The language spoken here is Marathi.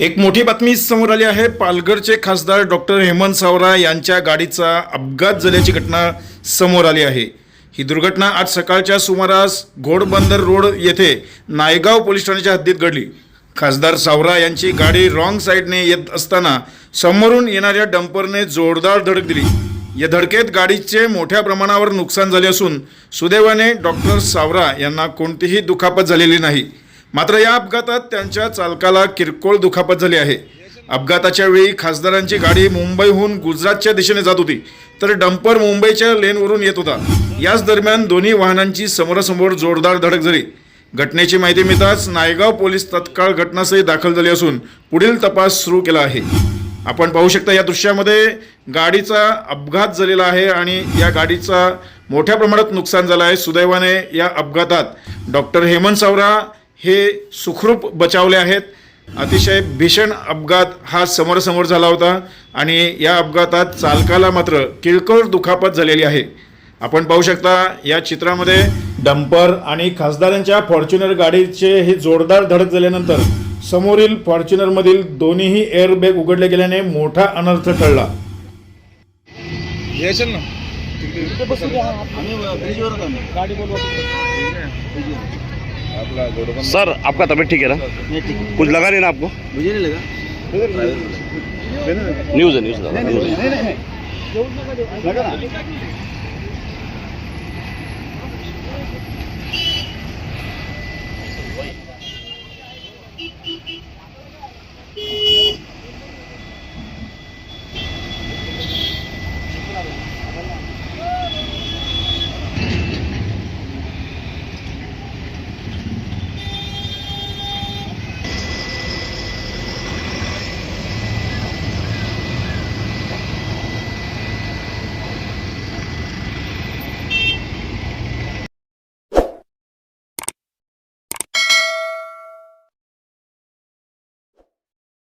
एक मोठी बातमी समोर आली आहे। पालघरचे खासदार डॉक्टर हेमंत सावरा यांच्या गाडीचा अपघात झाल्याची घटना समोर आली आहे। ही दुर्घटना आज सकाळच्या सुमारास घोडबंदर रोड येथे नायगाव पोलीस ठाण्याच्या हद्दीत घडली। खासदार सावरा यांची गाडी रॉंग साईडने येत असताना समोरून येणाऱ्या डंपरने जोरदार धडक दिली। या धडकेत गाडीचे मोठ्या प्रमाणावर नुकसान झाले असून सुदैवाने डॉक्टर सावरा यांना कोणतीही दुखापत झालेली नाही। मात्र या अपघातात त्यांच्या चालकाला किरकोळ दुखापत झाली आहे। अपघाताच्या वेळी खासदारांची गाडी मुंबईहून गुजरातच्या दिशेने जात होती, तर डंपर मुंबईच्या लेनवरून येत होता। याच दरम्यान दोन्ही वाहनांची समोरासमोर जोरदार धडक झाली। घटनेची माहिती मिळताच नायगाव पोलीस तत्काळ घटनास्थळी दाखल झाले असून पुढील तपास सुरू केला आहे। आपण पाहू शकता या दृश्यामध्ये गाडीचा अपघात झालेला आहे आणि या गाडीचा मोठ्या प्रमाणात नुकसान झालं आहे। सुदैवाने या अपघातात डॉक्टर हेमंत सावरा हे सुखरूप बचावले आहेत। अतिशय भीषण अपघात हा समोरासमोर झाला होता आणि या अपघातात चालकाला मात्र किरकोळ दुखापत झालेली आहे। आपण पाहू शकता या चित्रामध्ये डंपर आणि खासदारांच्या फॉर्च्युनर गाडीचे हे जोरदार धडक झाल्यानंतर समोरील फॉर्च्युनरमधील दोन्हीही एअरबॅग उघडले गेल्याने मोठा अनर्थ टळला। सर, आपका तबीयत ठीक है ना? कुछ लगा नहीं ना आपको? मुझे नहीं लगा। न्यूज़ है, न्यूज़ है। लगा ना?